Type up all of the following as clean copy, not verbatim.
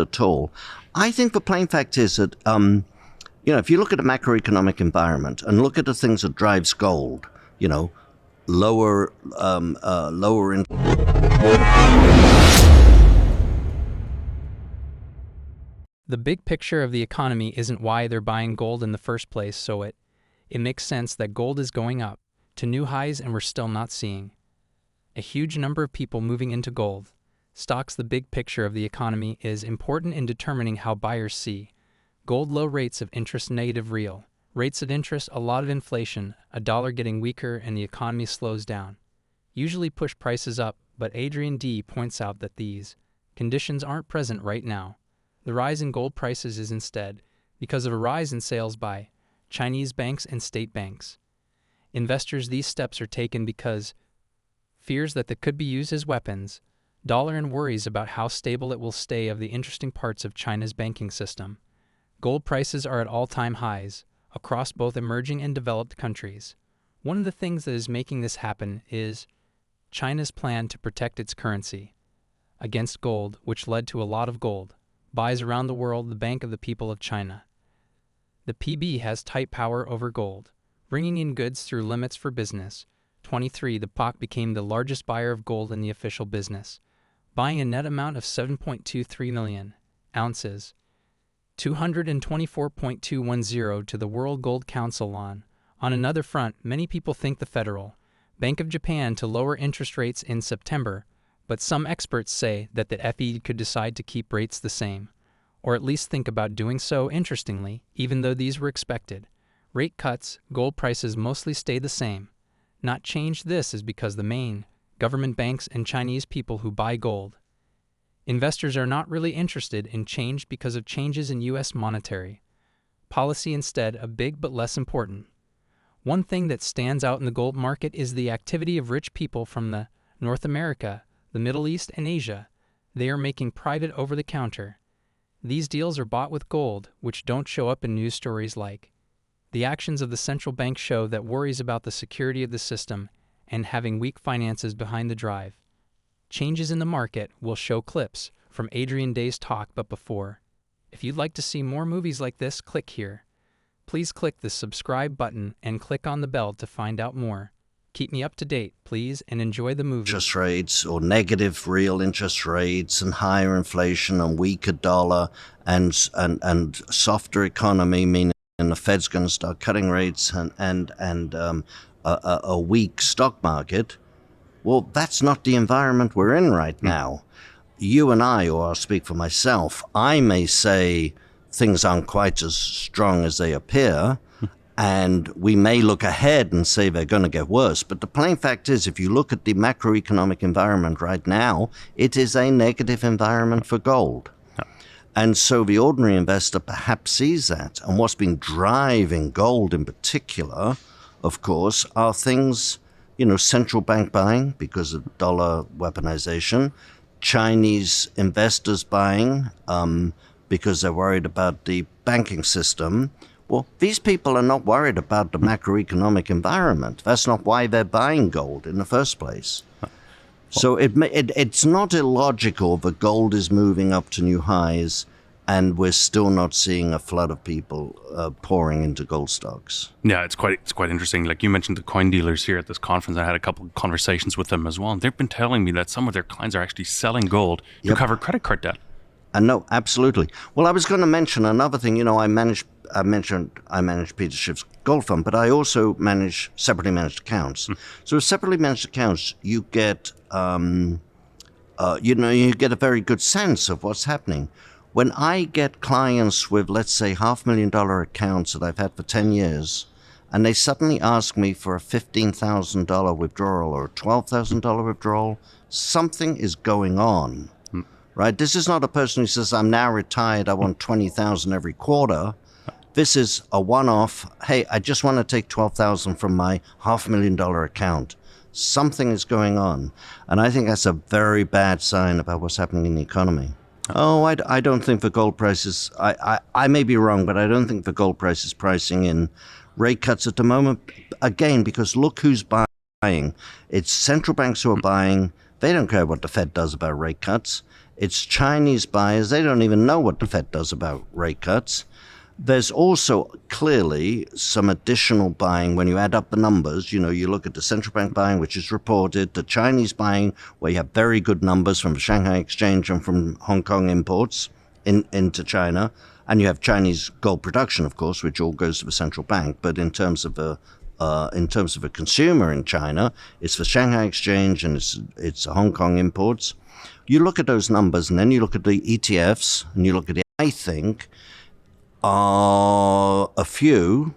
at all. I think the plain fact is that, if you look at a macroeconomic environment and look at the things that drives gold, lower, lower. The big picture of the economy isn't why they're buying gold in the first place, so it makes sense that gold is going up to new highs and we're still not seeing a huge number of people moving into gold stocks. The big picture of the economy is important in determining how buyers see gold. Low rates of interest, negative real rates of interest, a lot of inflation, a dollar getting weaker, and the economy slows down usually push prices up, but Adrian points out that these conditions aren't present right now. The rise in gold prices is instead because of a rise in sales by Chinese banks and state banks. Investors, these steps are taken because fears that they could be used as weapons, dollar, and worries about how stable it will stay of the interesting parts of China's banking system. Gold prices are at all-time highs across both emerging and developed countries. One of the things that is making this happen is China's plan to protect its currency against gold, which led to a lot of gold buys around the world. The Bank of the People of China, the PB, has tight power over gold, bringing in goods through limits for business. 23. The PBOC became the largest buyer of gold in the official business, buying a net amount of 7.23 million ounces, 224.210 to the World Gold Council. On another front, many people think the Federal Bank of Japan to lower interest rates in September, but some experts say that the FED could decide to keep rates the same, or at least think about doing so. Interestingly, even though these were expected rate cuts, gold prices mostly stay the same. Not changed. This is because the main government banks and Chinese people who buy gold. Investors are not really interested in change because of changes in U.S. monetary policy, instead of big but less important. One thing that stands out in the gold market is the activity of rich people from the North America, the Middle East, and Asia. They are making private over-the-counter. These deals are bought with gold, which don't show up in news stories like the actions of the central bank show that worries about the security of the system and having weak finances behind the drive. Changes in the market will show clips from Adrian Day's talk, but before, if you'd like to see more movies like this, click here. Please click the subscribe button and click on the bell to find out more. Keep me up to date, please, and enjoy the movie. Interest rates, or negative real interest rates, and higher inflation and weaker dollar and softer economy, meaning the Fed's going to start cutting rates and a weak stock market. Well, that's not the environment we're in right now. You and I, or I'll speak for myself, I may say things aren't quite as strong as they appear, and we may look ahead and say they're going to get worse. But the plain fact is, if you look at the macroeconomic environment right now, it is a negative environment for gold. And so the ordinary investor perhaps sees that. And what's been driving gold in particular, of course, are things, central bank buying because of dollar weaponization, Chinese investors buying because they're worried about the banking system. Well, these people are not worried about the macroeconomic environment. That's not why they're buying gold in the first place. So it's not illogical that gold is moving up to new highs and we're still not seeing a flood of people pouring into gold stocks. Yeah, it's quite interesting. Like you mentioned the coin dealers here at this conference. I had a couple of conversations with them as well. And they've been telling me that some of their clients are actually selling gold to cover credit card debt. No, absolutely. Well, I was going to mention another thing. I mentioned I manage Peter Schiff's gold fund, but I also manage separately managed accounts. So with separately managed accounts, you get, you get a very good sense of what's happening. When I get clients with, let's say, $500,000 accounts that I've had for 10 years, and they suddenly ask me for a $15,000 withdrawal or a $12,000 withdrawal, something is going on. Right? This is not a person who says, I'm now retired, I want $20,000 every quarter. This is a one-off, hey, I just want to take $12,000 from my $500,000 account. Something is going on. And I think that's a very bad sign about what's happening in the economy. Oh, I don't think the gold prices, I may be wrong, but I don't think the gold price is pricing in rate cuts at the moment. Again, because look who's buying. It's central banks who are buying. They don't care what the Fed does about rate cuts. It's Chinese buyers. They don't even know what the Fed does about rate cuts. There's also clearly some additional buying when you add up the numbers. You look at the central bank buying, which is reported, the Chinese buying, where you have very good numbers from the Shanghai Exchange and from Hong Kong imports into China. And you have Chinese gold production, of course, which all goes to the central bank. But in terms of a consumer in China, it's the Shanghai Exchange and it's Hong Kong imports. You look at those numbers, and then you look at the ETFs, and you look at I think, are a few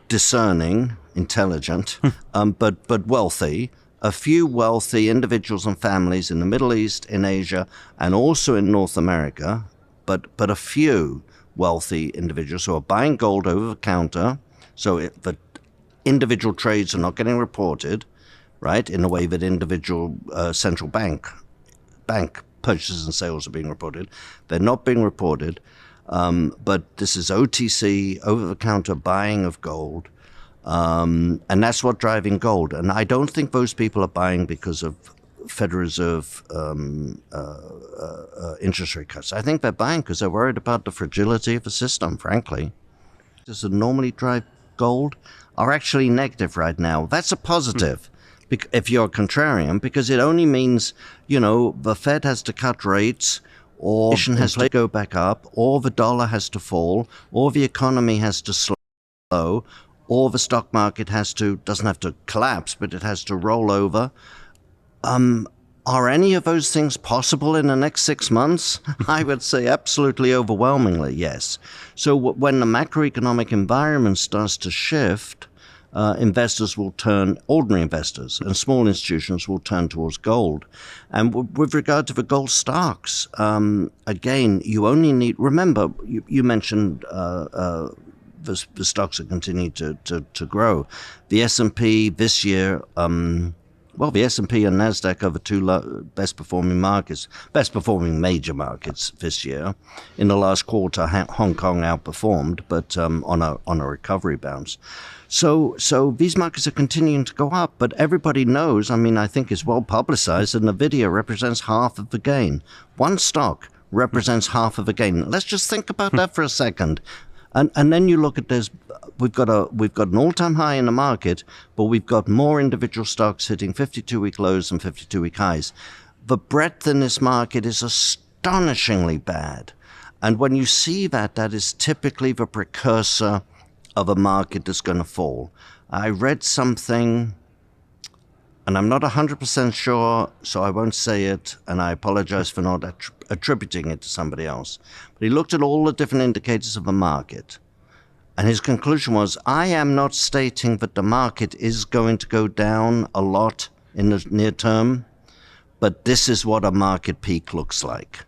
discerning, intelligent, but wealthy, a few wealthy individuals and families in the Middle East, in Asia, and also in North America, but a few wealthy individuals who are buying gold over the counter. So the individual trades are not getting reported, right, in the way that individual central bank purchases and sales are being reported. They're not being reported. But this is OTC, over-the-counter buying of gold, and that's what's driving gold. And I don't think those people are buying because of Federal Reserve interest rate cuts. I think they're buying because they're worried about the fragility of the system, frankly. Does it normally drive gold are actually negative right now. That's a positive. If you're a contrarian, because it only means, the Fed has to cut rates, or inflation has to go back up, or the dollar has to fall, or the economy has to slow, or the stock market doesn't have to collapse, but it has to roll over. Are any of those things possible in the next 6 months? I would say absolutely overwhelmingly, yes. So when the macroeconomic environment starts to shift, investors will turn, ordinary investors and small institutions will turn towards gold. And with regard to the gold stocks, again, you only need, remember, you mentioned the stocks are continuing to grow. The S&P this year, the S&P and NASDAQ are the two best performing major markets this year. In the last quarter, Hong Kong outperformed, but on a recovery bounce. So these markets are continuing to go up, but everybody knows, I think it's well publicized, and NVIDIA represents half of the gain. One stock represents half of the gain. Let's just think about that for a second. And then you look at this, we've got an all-time high in the market, but we've got more individual stocks hitting 52-week lows and 52-week highs. The breadth in this market is astonishingly bad. And when you see that is typically the precursor of a market that's going to fall. I read something, and I'm not 100% sure, so I won't say it, and I apologize for not attributing it to somebody else. But he looked at all the different indicators of the market, and his conclusion was, I am not stating that the market is going to go down a lot in the near term, but this is what a market peak looks like.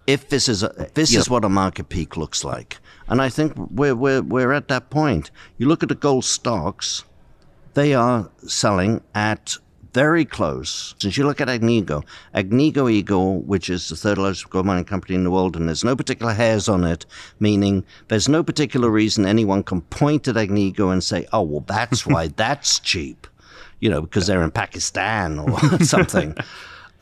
If this is what a market peak looks like. And I think we're at that point. You look at the gold stocks, they are selling at very close. Since you look at Agnico Eagle, which is the third largest gold mining company in the world, and there's no particular hairs on it, meaning there's no particular reason anyone can point at Agnico and say, oh, well, that's why that's cheap, because they're in Pakistan or something.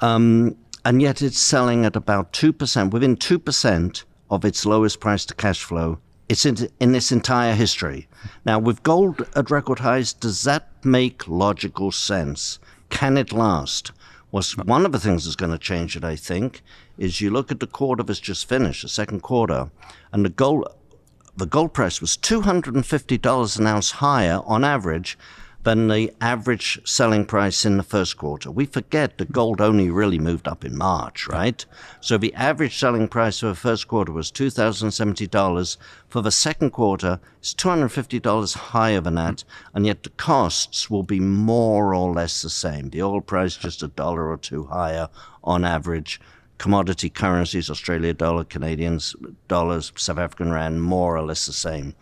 And yet it's selling at about 2%, within 2% of its lowest price to cash flow. It's in its entire history. Now, with gold at record highs, does that make logical sense? Can it last? One of the things that's going to change it, I think, is you look at the quarter that's just finished, the second quarter, and the gold price was $250 an ounce higher on average than the average selling price in the first quarter. We forget that gold only really moved up in March, right? So the average selling price for the first quarter was $2,070. For the second quarter, it's $250 higher than that, and yet the costs will be more or less the same. The oil price just $1 or $2 higher on average. Commodity currencies, Australia dollar, Canadian dollars, South African rand, more or less the same.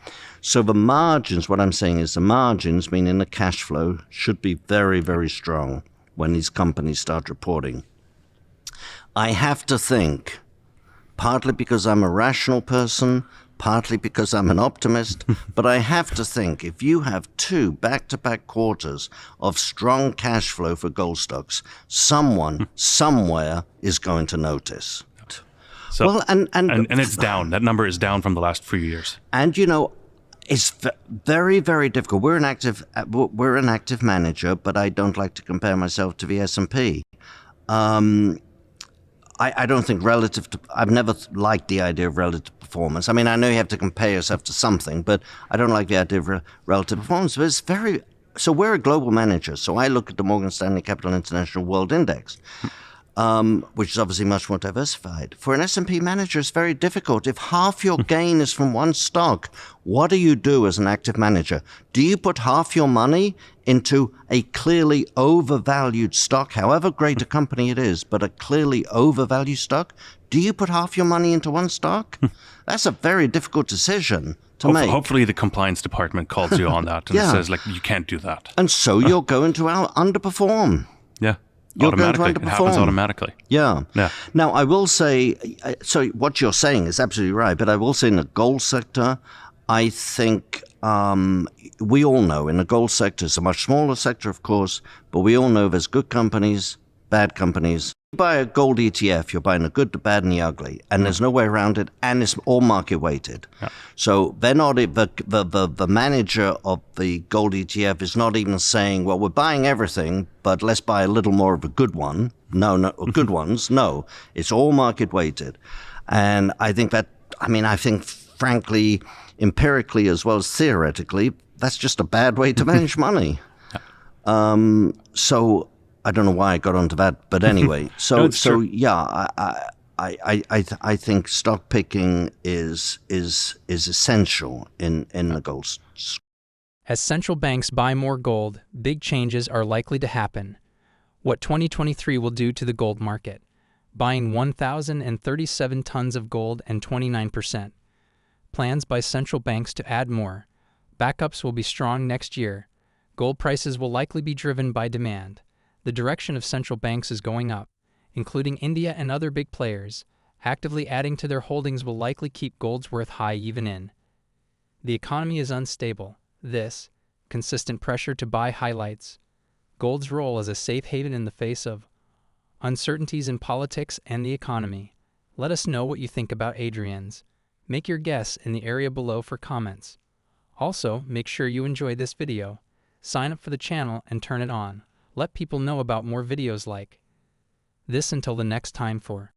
So the margins, what I'm saying is the margins, meaning the cash flow, should be very, very strong when these companies start reporting. I have to think, partly because I'm a rational person, partly because I'm an optimist, but I have to think if you have 2 back-to-back quarters of strong cash flow for gold stocks, someone somewhere is going to notice. So, Well, and it's down. That number is down from the last few years. And it's very, very difficult. We're an active manager, but I don't like to compare myself to the S&P. I don't think I've never liked the idea of relative performance. I mean, I know you have to compare yourself to something, but I don't like the idea of relative performance. But so we're a global manager. So I look at the Morgan Stanley Capital International World Index, which is obviously much more diversified. For an S&P manager, it's very difficult. If half your gain is from one stock, what do you do as an active manager? Do you put half your money into a clearly overvalued stock, however great a company it is, but a clearly overvalued stock? Do you put half your money into one stock? That's a very difficult decision to make. Hopefully the compliance department calls you on that and says, like, you can't do that. And so you're going to underperform. Yeah. You're going to Automatically. It happens underperform. automatically. Yeah. Yeah. Now, I will say, so what you're saying is absolutely right, but I will say in the gold sector, I think we all know in the gold sector, it's a much smaller sector, of course, but we all know there's good companies, bad companies. You buy a gold ETF, you're buying the good, the bad, and the ugly, and there's no way around it, and it's all market weighted. Yeah. So they're not the manager of the gold ETF is not even saying, well, we're buying everything, but let's buy a little more of a good one. No, good ones. No, it's all market weighted, and I think frankly, empirically as well as theoretically, that's just a bad way to manage money. So I don't know why I got onto that, but anyway. So yeah, I think stock picking is essential in the gold. As central banks buy more gold, big changes are likely to happen. What 2023 will do to the gold market: buying 1,037 tons of gold and 29%. Plans by central banks to add more. Backups will be strong next year. Gold prices will likely be driven by demand. The direction of central banks is going up, including India and other big players. Actively adding to their holdings will likely keep gold's worth high even in. The economy is unstable. This consistent pressure to buy highlights gold's role as a safe haven in the face of uncertainties in politics and the economy. Let us know what you think about Adrian's. Make your guess in the area below for comments. Also, make sure you enjoyed this video. Sign up for the channel and turn it on. Let people know about more videos like this. Until the next time, for